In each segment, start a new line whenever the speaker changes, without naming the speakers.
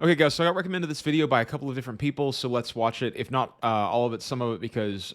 Okay, guys, so I got recommended this video by a couple of different people, so let's watch it. If not all of it, some of it, because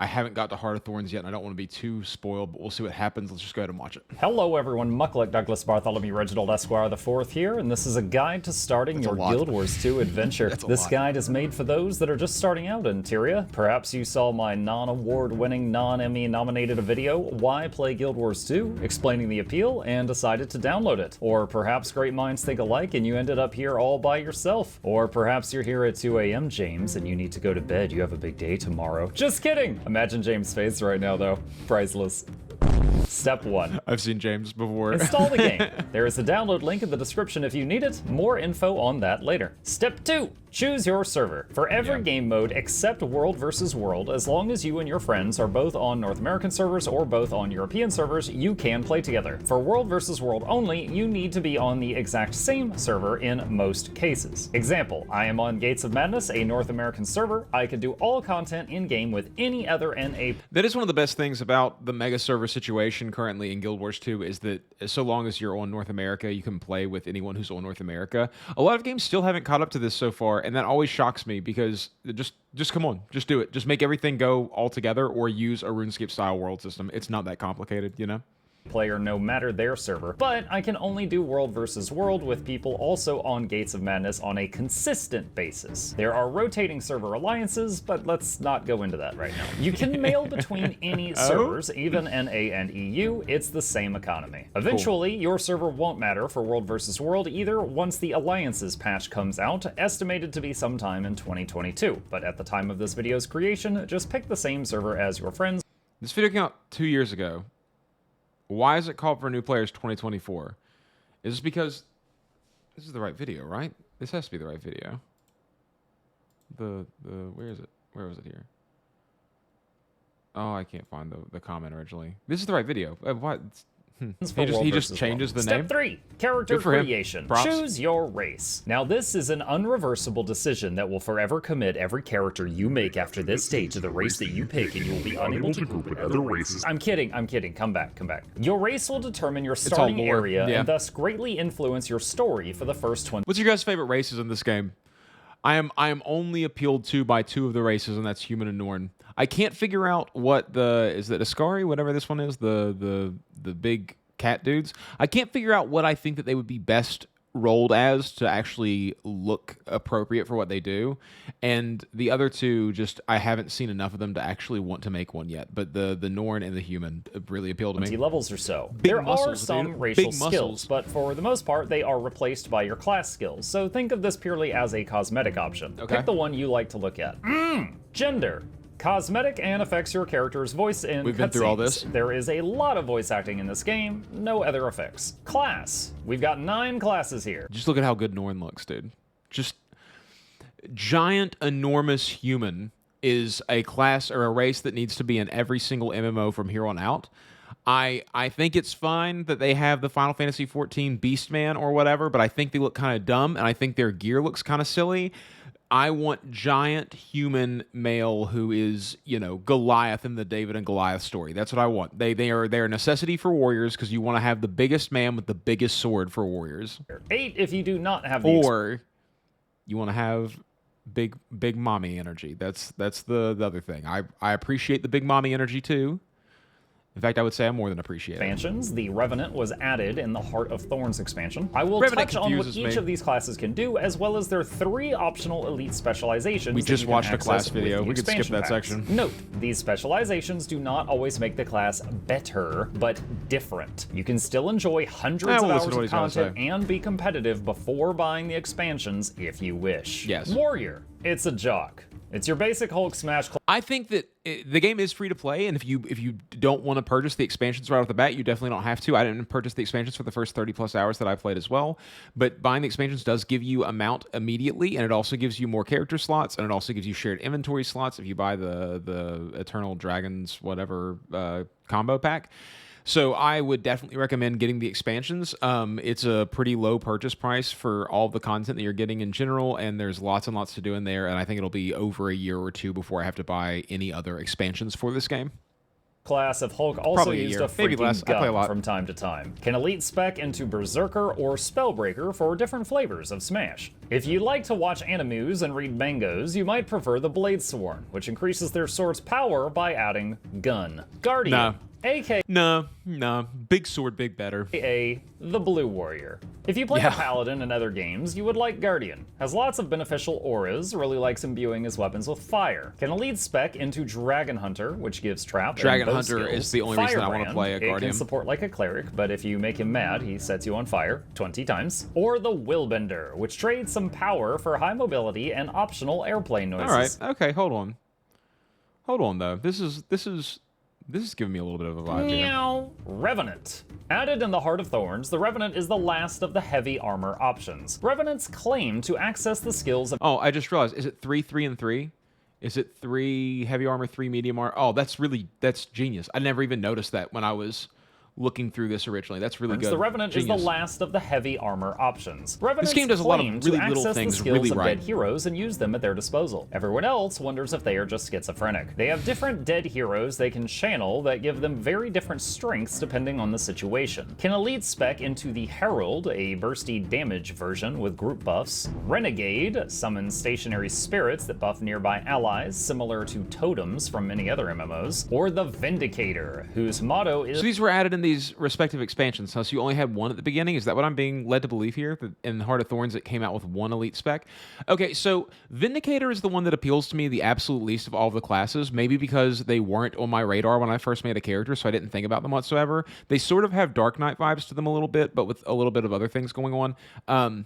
I haven't got to Heart of Thorns yet, and I don't want to be too spoiled, but we'll see what happens. Let's just go ahead and watch it.
Hello everyone, Mucklick Douglas Bartholomew Reginald Esquire IV here, and this is a guide to starting your Guild Wars 2 adventure. This guide is made for those that are just starting out in Tyria. Perhaps you saw my non-award winning, non-Emmy nominated video, Why Play Guild Wars 2, explaining the appeal, and decided to download it. Or perhaps great minds think alike and you ended up here all by yourself. Or perhaps you're here at 2 a.m. James, and you need to go to bed, you have a big day tomorrow. Just kidding! Imagine James' face right now though. Priceless. Step 1.
I've seen James before.
Install the game. There is a download link in the description if you need it. More info on that later. Step 2. Choose your server. For every game mode except World vs. World, as long as you and your friends are both on North American servers or both on European servers, you can play together. For World vs. World only, you need to be on the exact same server in most cases. Example, I am on Gates of Madness, a North American server. I can do all content in-game with any other NA.
That is one of the best things about the mega server situation currently in Guild Wars 2, is that so long as you're on North America, you can play with anyone who's on North America. A lot of games still haven't caught up to this so far, and that always shocks me, because just come on, just do it. Just make everything go all together, or use a RuneScape style world system. It's not that complicated, you know?
Player no matter their server, but I can only do World vs. World with people also on Gates of Madness on a consistent basis. There are rotating server alliances, but let's not go into that right now. You can mail between any servers, even NA and EU, it's the same economy. Eventually, your server won't matter for World vs. World either once the Alliances patch comes out, estimated to be sometime in 2022. But at the time of this video's creation, just pick the same server as your friends.
This video came out 2 years ago. Why is it called for new players 2024? Is this because this is the right video, right? This has to be the right video. Where is it? Where was it here? Oh, I can't find the comment originally. This is the right video. What? He just changes the name.
Step 3. Character creation. Choose your race. Now this is an unreversible decision that will forever commit every character you make after this stage to the race that you pick, and you will be unable to group with other races. I'm kidding, I'm kidding. Come back, come back. Your race will determine your starting area and thus greatly influence your story for the first 20.
What's your guys' favorite races in this game? I am only appealed to by 2 of the races, and that's Human and Norn. I can't figure out what is it Ascari, whatever this one is, the big cat dudes. I can't figure out what I think that they would be best rolled as to actually look appropriate for what they do. And the other 2, just I haven't seen enough of them to actually want to make one yet. But the Norn and the Human really appeal to me.
20 levels or so. There are some racial skills, but for the most part, they are replaced by your class skills. So think of this purely as a cosmetic option. Pick the one you like to look at. Gender. Cosmetic and affects your character's voice in
We've been through all this.
There is a lot of voice acting in this game, no other effects. Class. We've got 9 classes here.
Just look at how good Norn looks, dude. Just giant, enormous human is a class or a race that needs to be in every single MMO from here on out. I think it's fine that they have the Final Fantasy XIV Beastman or whatever, but I think they look kind of dumb, and I think their gear looks kind of silly. I want giant human male who is, you know, Goliath in the David and Goliath story. That's what I want. They're a necessity for warriors, because you want to have the biggest man with the biggest sword for warriors.
8 if you do not have the
or you want to have big mommy energy. That's the other thing. I appreciate the big mommy energy too. In fact, I would say I more than appreciate it.
Expansions. The Revenant was added in the Heart of Thorns expansion. I will touch on what each of these classes can do, as well as their 3 optional elite specializations.
We just watched a class video. We could skip that section.
Note, these specializations do not always make the class better, but different. You can still enjoy hundreds of hours of content and be competitive before buying the expansions if you wish.
Yes.
Warrior. It's a jock. It's your basic Hulk smash.
I think that the game is free to play, and if you don't want to purchase the expansions right off the bat, you definitely don't have to. I didn't purchase the expansions for the first 30+ hours that I played as well, but buying the expansions does give you a mount immediately, and it also gives you more character slots, and it also gives you shared inventory slots if you buy the Eternal Dragons whatever combo pack. So I would definitely recommend getting the expansions. It's a pretty low purchase price for all the content that you're getting in general, and there's lots and lots to do in there, and I think it'll be over a year or 2 before I have to buy any other expansions for this game.
class if Hulk also
Probably a
used
year.
a
Maybe
freaking
less. I play a
gun
lot.
from time to time. Can elite spec into Berserker or Spellbreaker for different flavors of Smash. If you like to watch animus and read mangas, you might prefer the Bladesworn, which increases their sword's power by adding gun. Guardian.
No.
aka
No. Big sword, big better.
the Blue Warrior. If you play a Paladin in other games, you would like Guardian. Has lots of beneficial auras, really likes imbuing his weapons with fire. Can elite spec into Dragon Hunter, which gives trap
Dragon
and bow
Hunter
skills.
is the only reason I want to play a
It
Guardian.
can support like a cleric, but if you make him mad, he sets you on fire 20 times. Or the Willbender, which trades some power for high mobility and optional airplane noises.
All right. Okay. Hold on though. This is giving me a little bit of a vibe here.
Meow. Revenant. Added in the Heart of Thorns, the Revenant is the last of the heavy armor options. Revenants claim to access the skills of
Oh, I just realized. Is it 3, 3, and 3? Is it 3 heavy armor, 3 medium armor? Oh, that's genius. I never even noticed that when I was looking through this originally. That's really good.
The Revenant is
Genius.
the last of the heavy armor options. Revenants
This game does a lot of
claim
really
to
little
access
things
the skills
really
of
right.
dead heroes and use them at their disposal. Everyone else wonders if they are just schizophrenic. They have different dead heroes they can channel that give them very different strengths depending on the situation. Can elite spec into the Herald, a bursty damage version with group buffs. Renegade summons stationary spirits that buff nearby allies, similar to totems from many other MMOs. Or the Vindicator, whose motto is
So these were added in these respective expansions. So you only had one at the beginning. Is that what I'm being led to believe here? That in Heart of Thorns, it came out with one elite spec. Okay, so Vindicator is the one that appeals to me the absolute least of all of the classes. Maybe because they weren't on my radar when I first made a character, so I didn't think about them whatsoever. They sort of have Dark Knight vibes to them a little bit, but with a little bit of other things going on.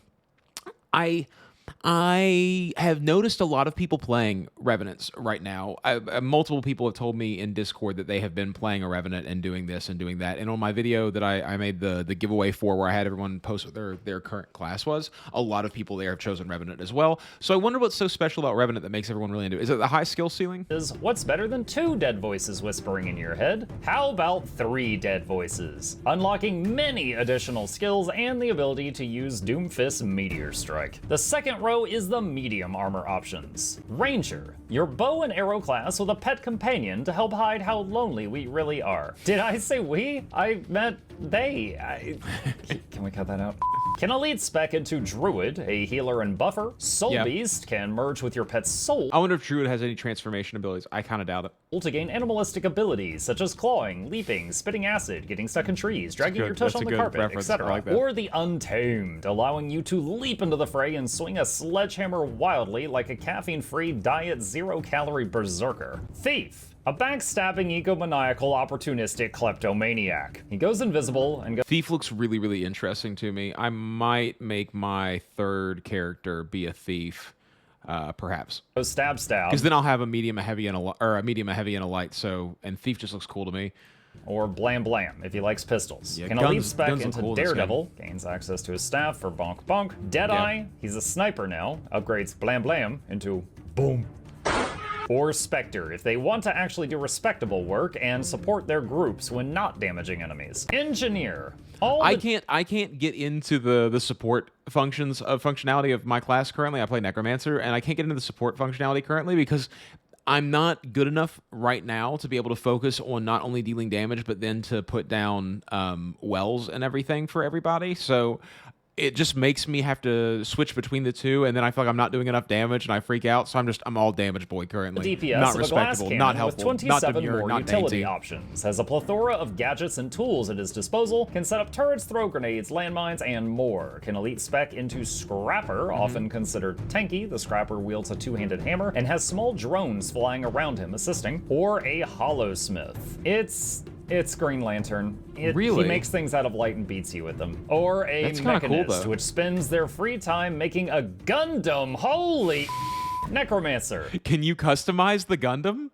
I have noticed a lot of people playing Revenants right now. Multiple people have told me in Discord that they have been playing a Revenant and doing this and doing that. And on my video that I made the giveaway for, where I had everyone post what their current class was, a lot of people there have chosen Revenant as well. So I wonder what's so special about Revenant that makes everyone really into it. Is it the high skill ceiling?
What's better than 2 dead voices whispering in your head? How about 3 dead voices? Unlocking many additional skills and the ability to use Doomfist's Meteor Strike. The second row is the medium armor options. Ranger, your bow and arrow class with a pet companion to help hide how lonely we really are. Did I say we? I meant they. Can we cut that out? Can elite spec into Druid, a healer and buffer. Soul Beast can merge with your pet's soul.
I wonder if Druid has any transformation abilities. I kind of doubt it.
To gain animalistic abilities such as clawing, leaping, spitting acid, getting stuck in trees, dragging your tush on the carpet, etc.
like that.
Or the Untamed, allowing you to leap into the fray and swing a sledgehammer wildly like a caffeine-free, diet, zero-calorie berserker. Thief. A backstabbing, egomaniacal, opportunistic kleptomaniac. He goes invisible and goes.
Thief looks really, really interesting to me. I might make my third character be a thief, perhaps.
Stab.
Because then I'll have a medium, a heavy, and a medium, a heavy, and a light. So, and thief just looks cool to me.
Or Blam Blam, if he likes pistols.
Yeah,
Can elite spec into cool Daredevil, gains access to his staff for bonk bonk. Deadeye, he's a sniper now, upgrades Blam Blam into boom. Or Spectre, if they want to actually do respectable work and support their groups when not damaging enemies. Engineer. I
can't get into the support functionality of my class currently. I play Necromancer, and I can't get into the support functionality currently because I'm not good enough right now to be able to focus on not only dealing damage, but then to put down wells and everything for everybody. So it just makes me have to switch between the two, and then I feel like I'm not doing enough damage, and I freak out. So I'm all damage boy currently.
DPS
not
of
respectable,
a glass
not
cannon
helpful,
with 27
not demure,
more
not
utility
dainty.
options. Has a plethora of gadgets and tools at his disposal. Can set up turrets, throw grenades, landmines, and more. Can elite spec into Scrapper, often considered tanky. The Scrapper wields a two-handed hammer and has small drones flying around him assisting. Or a Hollowsmith. It's Green Lantern.
Really?
He makes things out of light and beats you with them. Or a
That's kinda cool,
Mechanist,
though.
which spends their free time making a Gundam. Holy Necromancer.
Can you customize the Gundam?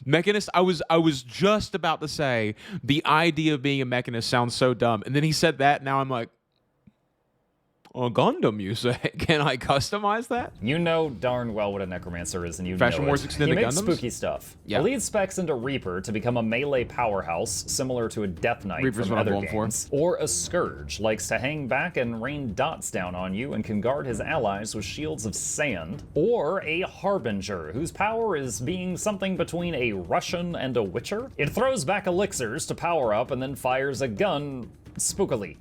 Mechanist, I was just about to say the idea of being a mechanist sounds so dumb, and then he said that. Now I'm like, Gundam, you say? Can I customize that?
You know darn well what a necromancer is, and you
Fashion
know
Wars
it.
Extended
He makes
Gundams?
spooky stuff.
Yeah.
Elite specs into Reaper to become a melee powerhouse, similar to a Death Knight
Reaper's
from
what I'm
other
going for.
games. Or a Scourge, likes to hang back and rain dots down on you and can guard his allies with shields of sand. Or a Harbinger, whose power is being something between a Russian and a Witcher. It throws back elixirs to power up and then fires a gun spookily.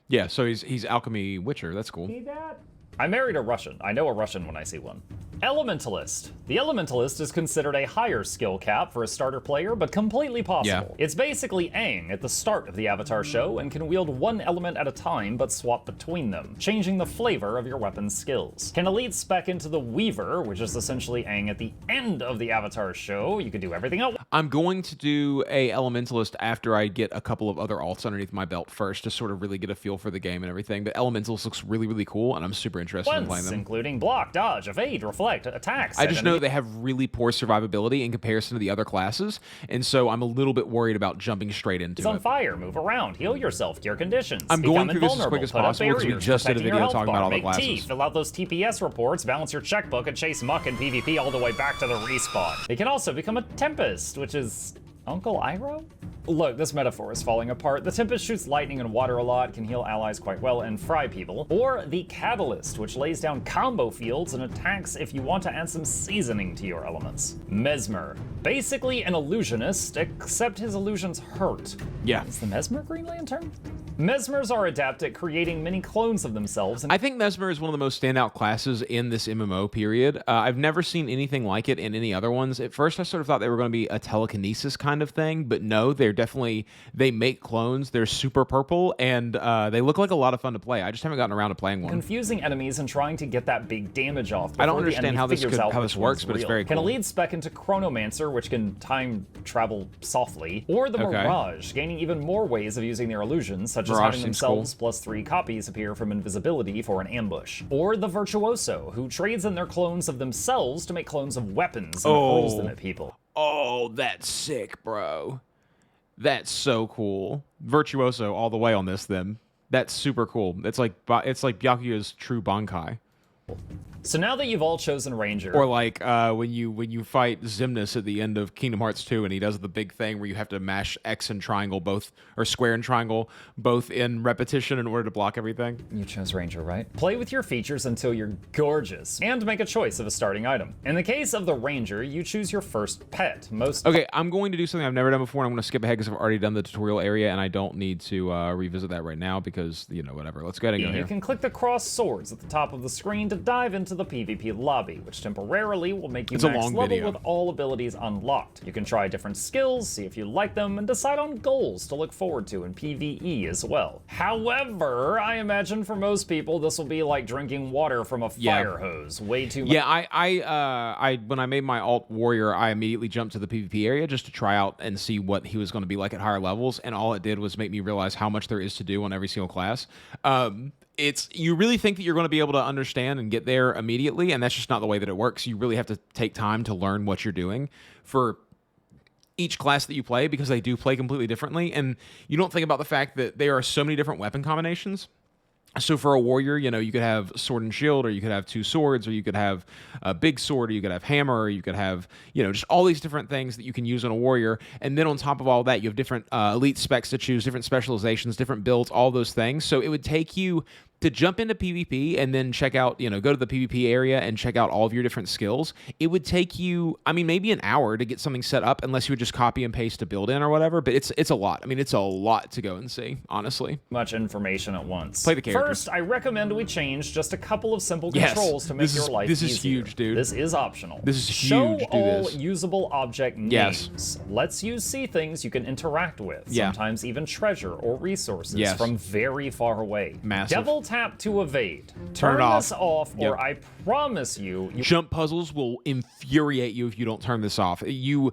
Yeah, so he's Alchemy Witcher. That's cool.
I married a Russian. I know a Russian when I see one. Elementalist. The Elementalist is considered a higher skill cap for a starter player, but completely possible.
Yeah.
It's basically Aang at the start of the Avatar show and can wield one element at a time but swap between them, changing the flavor of your weapon's skills. Can elite spec into the Weaver, which is essentially Aang at the end of the Avatar show. You can do everything else.
I'm going to do a Elementalist after I get a couple of other alts underneath my belt first to sort of really get a feel for the game and everything. But Elementalist looks really, really cool, and I'm super interested in playing them.
Including block, dodge, evade, reflect, attacks.
I just know they have really poor survivability in comparison to the other classes, and so I'm a little bit worried about jumping straight into
It's on
it.
fire, move around, heal yourself, cure conditions.
I'm going
become
through this as quick
invulnerable,
as
put up
possible because we
barriers,
just did a
protecting your
video
health
talking
bar,
about all the
make
classes.
tea, fill out those TPS reports, balance your checkbook, and chase muck in PvP all the way back to the respawn. It can also become a Tempest, which is Uncle Iroh? Look, this metaphor is falling apart. The Tempest shoots lightning and water a lot, can heal allies quite well, and fry people. Or the Catalyst, which lays down combo fields and attacks if you want to add some seasoning to your elements. Mesmer. Basically an illusionist, except his illusions hurt.
Yeah.
Is the Mesmer Green Lantern? Mesmers are adept at creating many clones of themselves. And
I think Mesmer is one of the most standout classes in this MMO period. I've never seen anything like it in any other ones. At first, I sort of thought they were going to be a telekinesis kind of thing, but no, they make clones. They're super purple, and they look like a lot of fun to play. I just haven't gotten around to playing one.
confusing enemies and trying to get that big damage off.
I don't
before the
understand
enemy
how this
figures
could-
out
how
which
this works,
one's
but it's
real.
very
Can a
cool.
lead spec into Chronomancer, which can time travel softly, or the
Okay.
Mirage, gaining even more ways of using their illusions, such as
Mirage
having
seems
themselves plus 3 copies appear from invisibility for an ambush. Or the Virtuoso, who trades in their clones of themselves to make clones of weapons and hurls them at people.
Oh, that's sick, bro. That's so cool. Virtuoso all the way on this, then. That's super cool. It's like Byakuya's true Bankai.
So now that you've all chosen Ranger,
Or like when you fight Xemnas at the end of Kingdom Hearts 2, and he does the big thing where you have to mash X and triangle both, or square and triangle both in repetition in order to block everything.
you chose Ranger, right? Play with your features until you're gorgeous, and make a choice of a starting item. In the case of the Ranger, you choose your first pet.
Okay, I'm going to do something I've never done before, and I'm going to skip ahead because I've already done the tutorial area, and I don't need to revisit that right now because, you know, whatever. Let's go ahead and go
You
here.
can click the cross swords at the top of the screen to dive into the PvP lobby, which temporarily will make you
It's a
max
long
level
video.
with all abilities unlocked. You can try different skills, see if you like them, and decide on goals to look forward to in PvE as well. However, I imagine for most people this will be like drinking water from a fire hose. Way too much.
Yeah, I when I made my alt warrior, I immediately jumped to the PvP area just to try out and see what he was going to be like at higher levels, and all it did was make me realize how much there is to do on every single class. You really think that you're going to be able to understand and get there immediately, and that's just not the way that it works. You really have to take time to learn what you're doing for each class that you play, because they do play completely differently, and you don't think about the fact that there are so many different weapon combinations. So for a warrior, you know, you could have sword and shield, or you could have 2 swords, or you could have a big sword, or you could have hammer, or you could have, you know, just all these different things that you can use on a warrior. And then on top of all that, you have different elite specs to choose, different specializations, different builds, all those things. So it would take you to jump into PvP and then check out, you know, go to the PvP area and check out all of your different skills. It would take you, I mean, maybe an hour to get something set up, unless you would just copy and paste a build in or whatever. But it's a lot. I mean, it's a lot to go and see, honestly.
Much information at once.
Play the characters.
First, I recommend we change just a couple of simple controls to make
this
your
is-
life
this is
easier.
huge, dude.
This is optional.
This is
Show
huge, do
all
this.
usable object
Yes.
names. Lets you see things you can interact with.
Yeah.
Sometimes even treasure or resources
Yes.
from very far away.
Massive.
Double tap to evade.
Turn
Turn
it
this off,
Yep.
or I promise you
Jump puzzles will infuriate you if you don't turn this off. You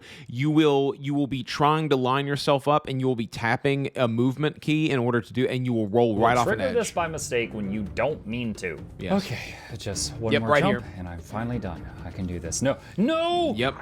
will be trying to line yourself up, and you will be tapping a movement key in order to do, and you will roll right off an
trigger
edge.
this by mistake when you don't mean to.
Yes.
Okay, just one
Yep,
more
right
jump,
here.
and I'm finally done. I can do this. No, no!
Yep.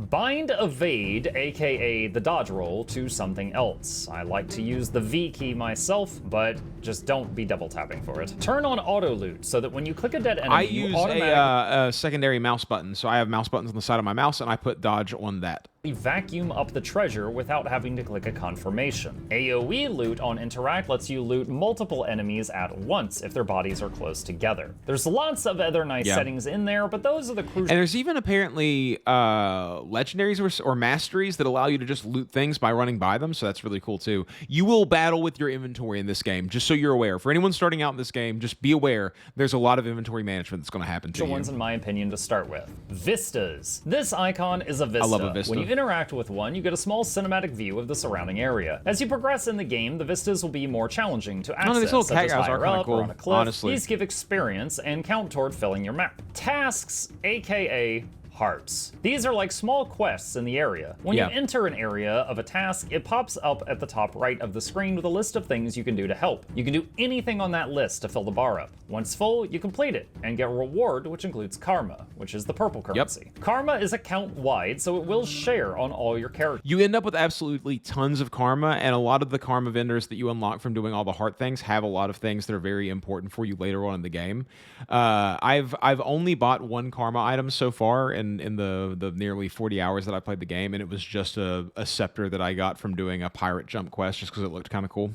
Bind evade, aka the dodge roll, to something else. I like to use the V key myself, but just don't be double tapping for it. Turn on auto loot so that when you click a dead enemy,
I use a secondary mouse button, so I have mouse buttons on the side of my mouse, and I put dodge on that.
Vacuum up the treasure without having to click a confirmation. AoE loot on interact lets you loot multiple enemies at once if their bodies are close together. There's lots of other nice settings in there, but those are the crucial.
And there's even apparently legendaries or masteries that allow you to just loot things by running by them, so that's really cool too. You will battle with your inventory in this game, just so you're aware. For anyone starting out in this game, just be aware there's a lot of inventory management that's going to happen to you.
Ones, in my opinion, to start with. Vistas. This icon is a vista.
I love a vista.
When you interact with one, you get a small cinematic view of the surrounding area. As you progress in the game, the vistas will be more challenging to access,
these little
such as
guys are
higher
kinda
up
cool,
or on a cliff.
honestly.
These give experience and count toward filling your map. Tasks, aka hearts. These are like small quests in the area. When you enter an area of a task, it pops up at the top right of the screen with a list of things you can do to help. You can do anything on that list to fill the bar up. Once full, you complete it and get a reward, which includes karma, which is the purple currency. Karma is account-wide, so it will share on all your characters.
You end up with absolutely tons of karma, and a lot of the karma vendors that you unlock from doing all the heart things have a lot of things that are very important for you later on in the game. I've only bought one karma item so far in the nearly 40 hours that I played the game, and it was just a scepter that I got from doing a pirate jump quest just because it looked kind of cool.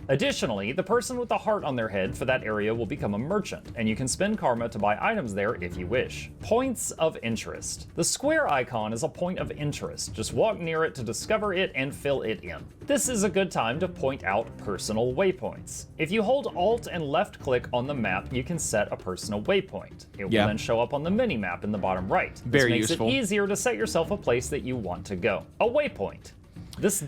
Additionally, the person with the heart on their head for that area will become a merchant, and you can spend karma to buy items there if you wish. Points of interest. The square icon is a point of interest. Just walk near it to discover it and fill it in. This is a good time to point out personal waypoints. If you hold Alt and left click on the map, you can set a personal waypoint. It will then show up on the mini-map in the bottom right. This makes it easier to set yourself a place that you want to go. A waypoint.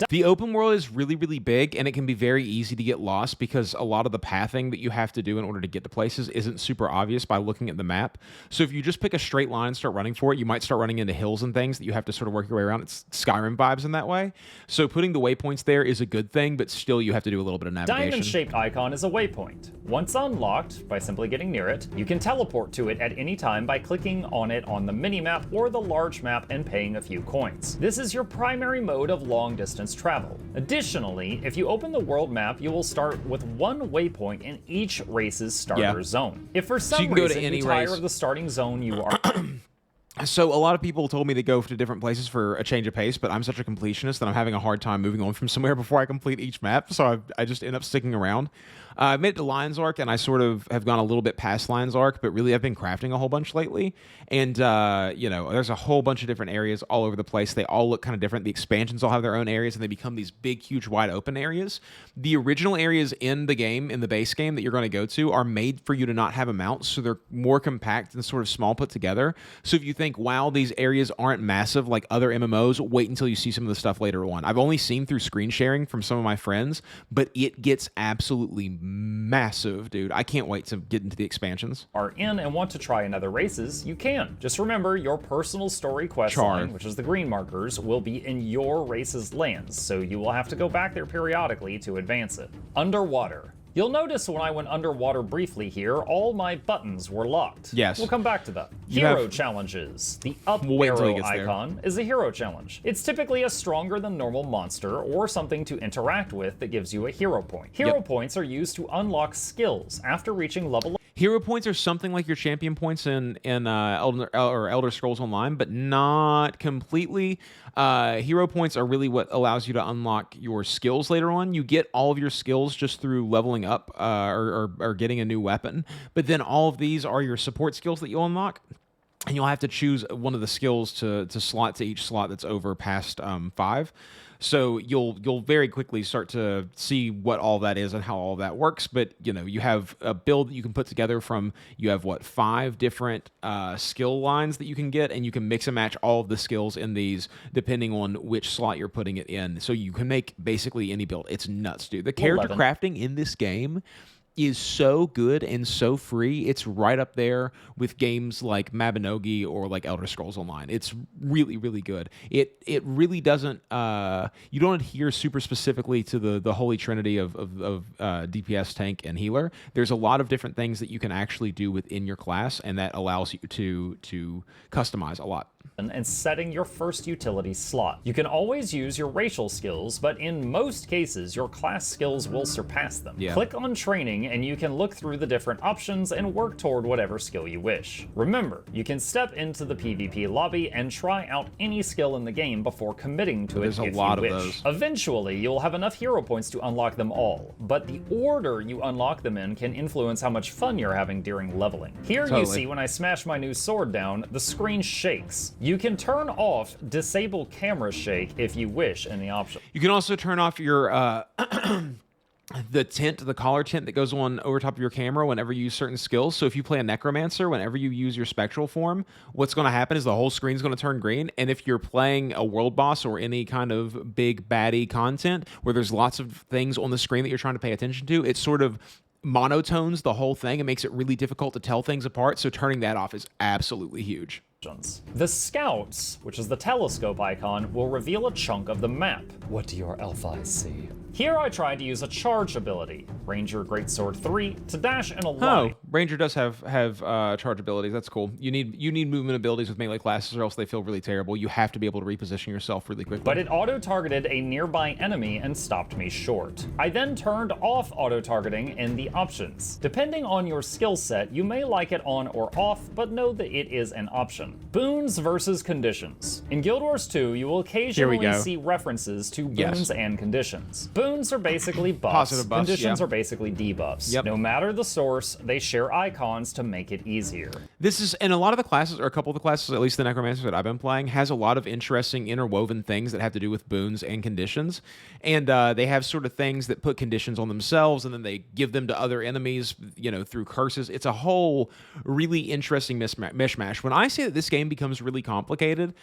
The open world is really, really big, and it can be very easy to get lost because a lot of the pathing that you have to do in order to get to places isn't super obvious by looking at the map. So if you just pick a straight line and start running for it, you might start running into hills and things that you have to sort of work your way around. It's Skyrim vibes in that way. So putting the waypoints there is a good thing, but still you have to do a little bit of navigation.
Diamond-shaped icon is a waypoint. Once unlocked, by simply getting near it, you can teleport to it at any time by clicking on it on the mini-map or the large map and paying a few coins. This is your primary mode of long-distance travel. Additionally, if you open the world map, you will start with one waypoint in each race's starter zone. If for some reason you tire of the starting zone, you are...
So a lot of people told me to go to different places for a change of pace, but I'm such a completionist that I'm having a hard time moving on from somewhere before I complete each map, so I just end up sticking around. I made it to Lion's Ark, and I sort of have gone a little bit past Lion's Ark, but really I've been crafting a whole bunch lately. And, you know, there's a whole bunch of different areas all over the place. They all look kind of different. The expansions all have their own areas, and they become these big, huge, wide open areas. The original areas in the game, in the base game that you're going to go to, are made for you to not have a mount, so they're more compact and sort of small put together. So if you think, wow, these areas aren't massive like other MMOs, wait until you see some of the stuff later on. I've only seen through screen sharing from some of my friends, but it gets absolutely massive, dude. I can't wait to get into the expansions.
Are in and want to try in other races, you can. Just remember, your personal story quest line, which is the green markers, will be in your race's lands, so you will have to go back there periodically to advance it. Underwater. You'll notice when I went underwater briefly here, all my buttons were locked.
Yes.
We'll come back to that. Hero challenges. The up arrow icon is a hero challenge. It's typically a stronger than normal monster or something to interact with that gives you a hero point. Hero points are used to unlock skills after reaching level.
Hero points are something like your champion points in Elder Scrolls Online, but not completely. Hero points are really what allows you to unlock your skills later on. You get all of your skills just through leveling up or getting a new weapon, but then all of these are your support skills that you unlock. And you'll have to choose one of the skills to slot to each slot that's over past 5. So you'll very quickly start to see what all that is and how all that works. But you know, you have a build that you can put together from, you have 5 different skill lines that you can get, and you can mix and match all of the skills in these depending on which slot you're putting it in. So you can make basically any build. It's nuts, dude. The character crafting in this game is so good and so free. It's right up there with games like Mabinogi or like Elder Scrolls Online. It's really, really good. It really doesn't, you don't adhere super specifically to the holy trinity of DPS, tank, and healer. There's a lot of different things that you can actually do within your class, and that allows you to customize a lot.
and setting your first utility slot. You can always use your racial skills, but in most cases, your class skills will surpass them.
Yeah.
Click on training and you can look through the different options and work toward whatever skill you wish. Remember, you can step into the PvP lobby and try out any skill in the game before committing to it if you wish.
There's a lot of those.
Eventually, you'll have enough hero points to unlock them all, but the order you unlock them in can influence how much fun you're having during leveling. Here you see when I smash my new sword down, the screen shakes. You can turn off disable camera shake if you wish in the option.
You can also turn off your the tint, the collar tint that goes on over top of your camera whenever you use certain skills. So if you play a necromancer, whenever you use your spectral form, what's going to happen is the whole screen's going to turn green. And if you're playing a world boss or any kind of big baddie content where there's lots of things on the screen that you're trying to pay attention to, it sort of monotones the whole thing and makes it really difficult to tell things apart. So turning that off is absolutely huge.
The Scouts, which is the telescope icon, will reveal a chunk of the map. What do your elf eyes see? Here I tried to use a charge ability, Ranger Greatsword 3, to dash in a line.
Oh, Ranger does have charge abilities. That's cool. You need movement abilities with melee classes, or else they feel really terrible. You have to be able to reposition yourself really quickly.
But it auto-targeted a nearby enemy and stopped me short. I then turned off auto-targeting in the options. Depending on your skill set, you may like it on or off, but know that it is an option. Boons versus conditions. In Guild Wars 2, you will occasionally see references to boons and conditions. Boons are basically buffs, conditions are basically debuffs.
Yep.
No matter the source, they share icons to make it easier.
This is, and a lot of the classes, or a couple of the classes, at least the Necromancer that I've been playing, has a lot of interesting interwoven things that have to do with boons and conditions. And they have sort of things that put conditions on themselves, and then they give them to other enemies, you know, through curses. It's a whole really interesting mishmash. When I say that this game becomes really complicated,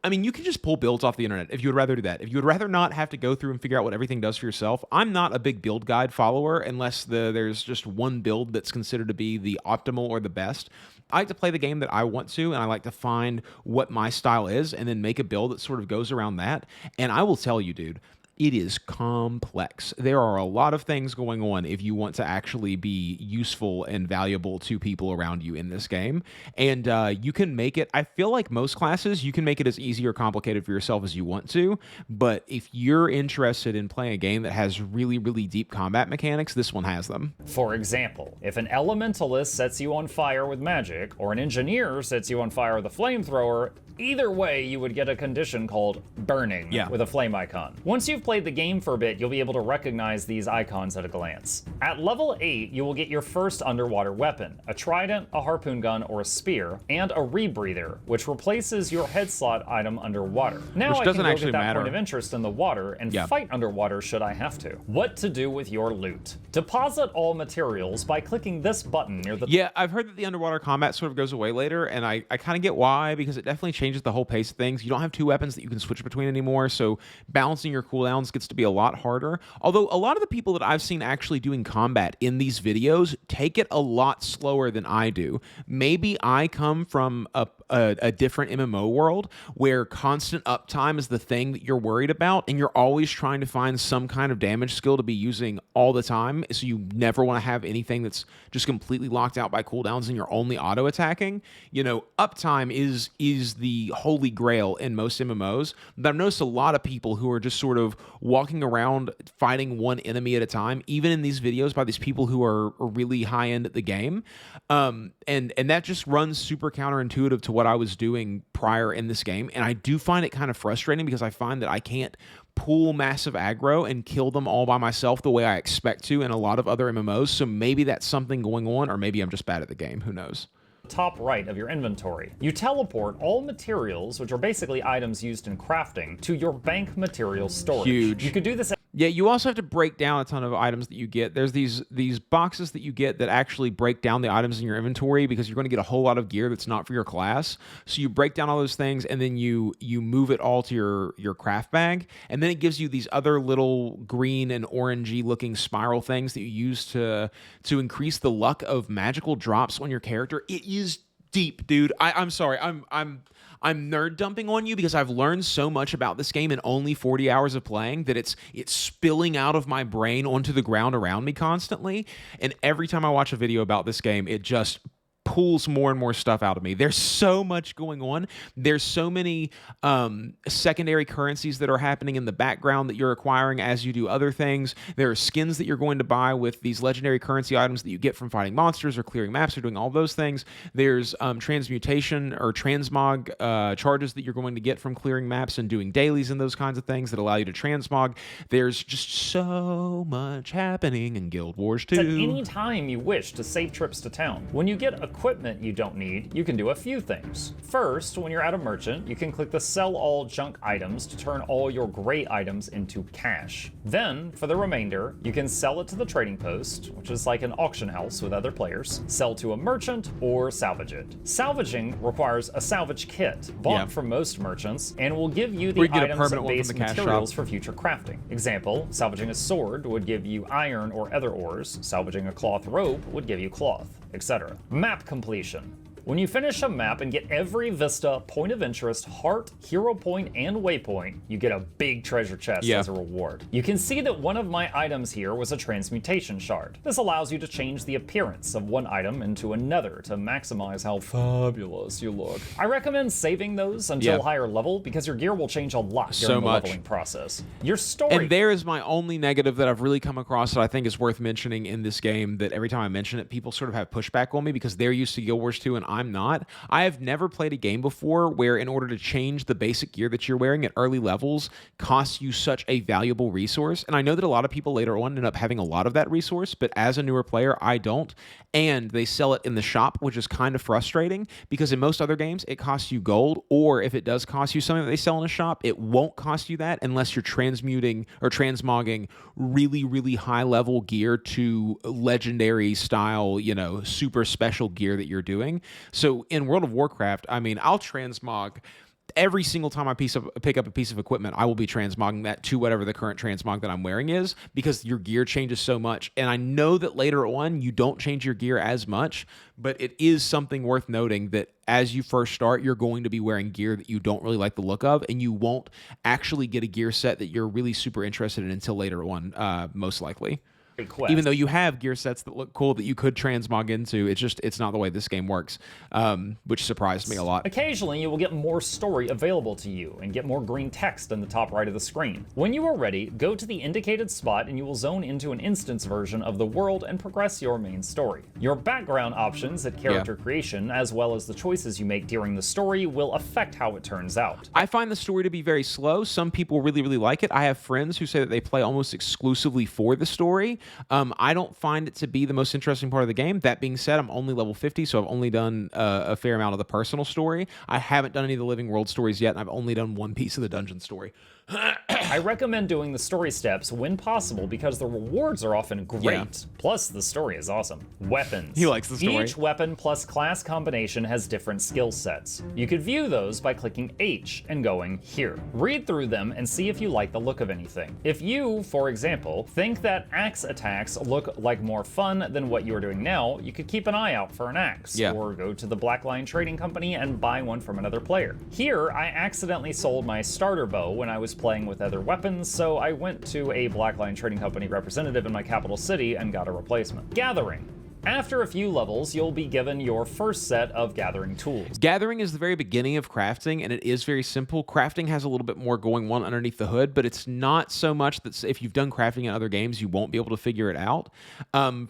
I mean, you can just pull builds off the internet if you would rather do that. If you would rather not have to go through and figure out what everything does for yourself. I'm not a big build guide follower unless there's just one build that's considered to be the optimal or the best. I like to play the game that I want to, and I like to find what my style is and then make a build that sort of goes around that. And I will tell you, dude, it is complex. There are a lot of things going on if you want to actually be useful and valuable to people around you in this game. And you can make it, I feel like most classes, you can make it as easy or complicated for yourself as you want to. But if you're interested in playing a game that has really, really deep combat mechanics, this one has them.
For example, if an elementalist sets you on fire with magic, or an engineer sets you on fire with a flamethrower, either way, you would get a condition called burning with a flame icon. Once you've played the game for a bit, you'll be able to recognize these icons at a glance. At level 8, you will get your first underwater weapon, a trident, a harpoon gun, or a spear, and a rebreather, which replaces your head slot item underwater. Now I can go get that point of interest in the water and fight underwater should I have to. What to do with your loot. Deposit all materials by clicking this button near the...
Yeah, I've heard that the underwater combat sort of goes away later, and I kind of get why, because it definitely changes the whole pace of things. You don't have two weapons that you can switch between anymore, so balancing your cooldowns gets to be a lot harder. Although a lot of the people that I've seen actually doing combat in these videos take it a lot slower than I do. Maybe I come from a different MMO world where constant uptime is the thing that you're worried about, and you're always trying to find some kind of damage skill to be using all the time, so you never want to have anything that's just completely locked out by cooldowns and you're only auto attacking. You know, uptime is the holy grail in most MMOs, but I've noticed a lot of people who are just sort of walking around fighting one enemy at a time, even in these videos by these people who are really high end at the game. And that just runs super counterintuitive to what I was doing prior in this game. And I do find it kind of frustrating because I find that I can't pull massive aggro and kill them all by myself the way I expect to in a lot of other MMOs. So maybe that's something going on, or maybe I'm just bad at the game. Who knows?
Top right of your inventory. You teleport all materials, which are basically items used in crafting, to your bank material storage.
Huge.
You could do this.
Yeah, you also have to break down a ton of items that you get. There's these boxes that you get that actually break down the items in your inventory because you're going to get a whole lot of gear that's not for your class. So you break down all those things and then you move it all to your craft bag, and then it gives you these other little green and orangey looking spiral things that you use to increase the luck of magical drops on your character. It is deep, dude. I'm sorry. I'm nerd dumping on you because I've learned so much about this game in only 40 hours of playing that it's spilling out of my brain onto the ground around me constantly. And every time I watch a video about this game, it just pulls more and more stuff out of me. There's so much going on. There's so many secondary currencies that are happening in the background that you're acquiring as you do other things. There are skins that you're going to buy with these legendary currency items that you get from fighting monsters or clearing maps or doing all those things. There's transmutation or transmog charges that you're going to get from clearing maps and doing dailies and those kinds of things that allow you to transmog. There's just so much happening in Guild Wars 2.
At any time you wish to save trips to town. When you get equipment you don't need, you can do a few things. First, when you're at a merchant, you can click the sell all junk items to turn all your gray items into cash. Then, for the remainder, you can sell it to the trading post, which is like an auction house with other players, sell to a merchant, or salvage it. Salvaging requires a salvage kit, bought from most merchants, and will give you the items and base materials for future crafting. Example, salvaging a sword would give you iron or other ores, salvaging a cloth robe would give you cloth, etc. Map completion. When you finish a map and get every vista, point of interest, heart, hero point, and waypoint, you get a big treasure chest as a reward. You can see that one of my items here was a transmutation shard. This allows you to change the appearance of one item into another to maximize how fabulous you look. I recommend saving those until higher level because your gear will change a lot during the leveling process. Your story.
And there is my only negative that I've really come across that I think is worth mentioning in this game, that every time I mention it, people sort of have pushback on me because they're used to Guild Wars 2 and I'm not. I have never played a game before where in order to change the basic gear that you're wearing at early levels costs you such a valuable resource. And I know that a lot of people later on end up having a lot of that resource, but as a newer player, I don't. And they sell it in the shop, which is kind of frustrating because in most other games, it costs you gold, or if it does cost you something that they sell in a shop, it won't cost you that unless you're transmuting or transmogging really, really high level gear to legendary style, you know, super special gear that you're doing. So in World of Warcraft, I mean, I'll transmog every single time I pick up a piece of equipment. I will be transmogging that to whatever the current transmog that I'm wearing is, because your gear changes so much. And I know that later on you don't change your gear as much, but it is something worth noting that as you first start, you're going to be wearing gear that you don't really like the look of, and you won't actually get a gear set that you're really super interested in until later on, most likely.
Quest.
Even though you have gear sets that look cool that you could transmog into, it's not the way this game works, which surprised me a lot.
Occasionally, you will get more story available to you and get more green text in the top right of the screen. When you are ready, go to the indicated spot and you will zone into an instance version of the world and progress your main story. Your background options at character creation, as well as the choices you make during the story, will affect how it turns out.
I find the story to be very slow. Some people really, really like it. I have friends who say that they play almost exclusively for the story. I don't find it to be the most interesting part of the game. That being said, I'm only level 50, so I've only done a fair amount of the personal story. I haven't done any of the living world stories yet, and I've only done one piece of the dungeon story.
I recommend doing the story steps when possible because the rewards are often great.
Yeah.
Plus, the story is awesome. Weapons.
He likes the story.
Each weapon plus class combination has different skill sets. You could view those by clicking H and going here. Read through them and see if you like the look of anything. If you, for example, think that axe attacks look like more fun than what you are doing now, you could keep an eye out for an axe, or go to the Black Line Trading Company and buy one from another player. Here, I accidentally sold my starter bow when I was playing with other weapons, so I went to a Black Line Trading Company representative in my capital city and got a replacement. Gathering. After a few levels, you'll be given your first set of gathering tools.
Gathering is the very beginning of crafting, and it is very simple. Crafting has a little bit more going on underneath the hood, but it's not so much that if you've done crafting in other games, you won't be able to figure it out.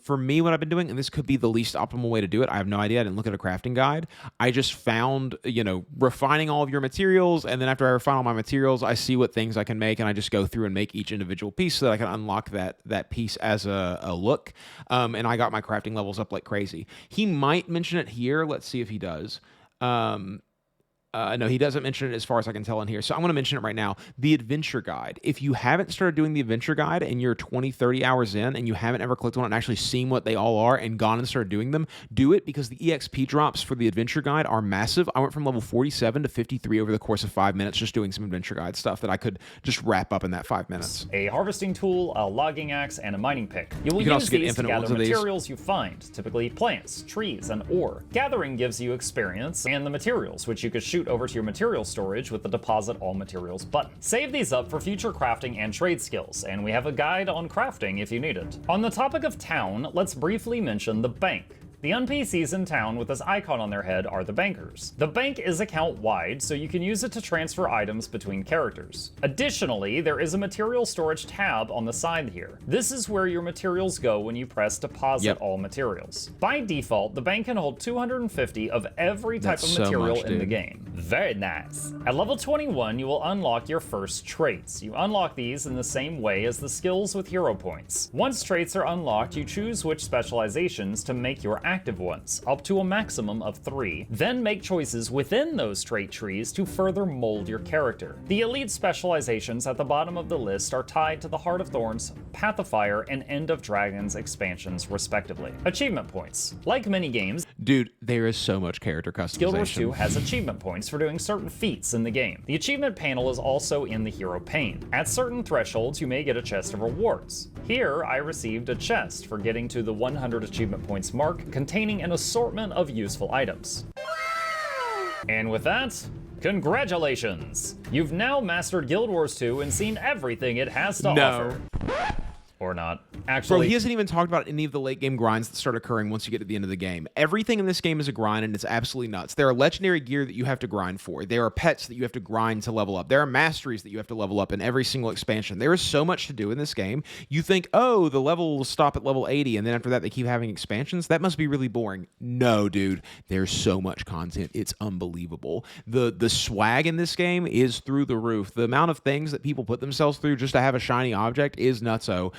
For me, what I've been doing, and this could be the least optimal way to do it, I have no idea. I didn't look at a crafting guide. I just found, refining all of your materials, and then after I refine all my materials, I see what things I can make, and I just go through and make each individual piece so that I can unlock that piece as a look. And I got my crafting levels up like crazy. He might mention it here. Let's see if he does. No, he doesn't mention it as far as I can tell in here. So I'm going to mention it right now. The adventure guide. If you haven't started doing the adventure guide and you're 20, 30 hours in and you haven't ever clicked on it and actually seen what they all are and gone and started doing them, do it because the EXP drops for the adventure guide are massive. I went from level 47 to 53 over the course of 5 minutes just doing some adventure guide stuff that I could just wrap up in that 5 minutes.
A harvesting tool, a logging axe, and a mining pick. You will use these to gather materials you find, typically plants, trees, and ore. Gathering gives you experience and the materials, which you could shoot over to your material storage with the deposit all materials button. Save these up for future crafting and trade skills, and we have a guide on crafting if you need it. On the topic of town, let's briefly mention the bank. The NPCs in town with this icon on their head are the bankers. The bank is account-wide, so you can use it to transfer items between characters. Additionally, there is a material storage tab on the side here. This is where your materials go when you press deposit all materials. By default, the bank can hold 250 of every type of material in the game. Very nice. At level 21, you will unlock your first traits. You unlock these in the same way as the skills with hero points. Once traits are unlocked, you choose which specializations to make your active ones, up to a maximum of 3. Then make choices within those trait trees to further mold your character. The elite specializations at the bottom of the list are tied to the Heart of Thorns, Path of Fire, and End of Dragons expansions, respectively. Achievement points. Like many games,
dude, there is so much character customization.
Guild Wars 2 has achievement points for doing certain feats in the game. The achievement panel is also in the hero pane. At certain thresholds, you may get a chest of rewards. Here, I received a chest for getting to the 100 achievement points mark, containing an assortment of useful items. And with that, congratulations! You've now mastered Guild Wars 2 and seen everything it has to offer. Or not. Actually,
bro, he hasn't even talked about any of the late game grinds that start occurring once you get to the end of the game. Everything in this game is a grind, and it's absolutely nuts. There are legendary gear that you have to grind for. There are pets that you have to grind to level up. There are masteries that you have to level up in every single expansion. There is so much to do in this game. You think, oh, the level will stop at level 80, and then after that they keep having expansions? That must be really boring. No, dude. There's so much content. It's unbelievable. The swag in this game is through the roof. The amount of things that people put themselves through just to have a shiny object is nutso.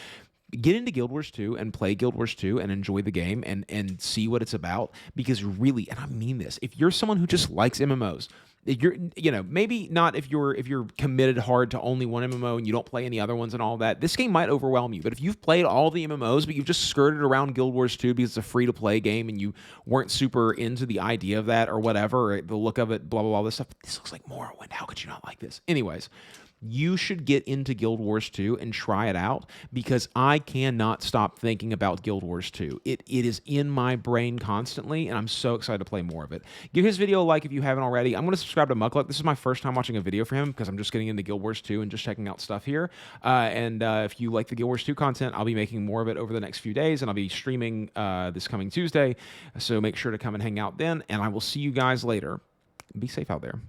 Get into Guild Wars 2 and play Guild Wars 2 and enjoy the game and see what it's about, because really, and I mean this, if you're someone who just likes MMOs, you're, you know, maybe not if you're committed hard to only one MMO and you don't play any other ones and all that, this game might overwhelm you. But if you've played all the MMOs, but you've just skirted around Guild Wars 2 because it's a free-to-play game and you weren't super into the idea of that or whatever, or the look of it, blah, blah, blah, this stuff, this looks like Morrowind. How could you not like this? Anyways, you should get into Guild Wars 2 and try it out, because I cannot stop thinking about Guild Wars 2. It is in my brain constantly, and I'm so excited to play more of it. Give his video a like if you haven't already. I'm going to subscribe to Muckluck. This is my first time watching a video for him because I'm just getting into Guild Wars 2 and just checking out stuff here. If you like the Guild Wars 2 content, I'll be making more of it over the next few days, and I'll be streaming this coming Tuesday, so make sure to come and hang out then, and I will see you guys later. Be safe out there.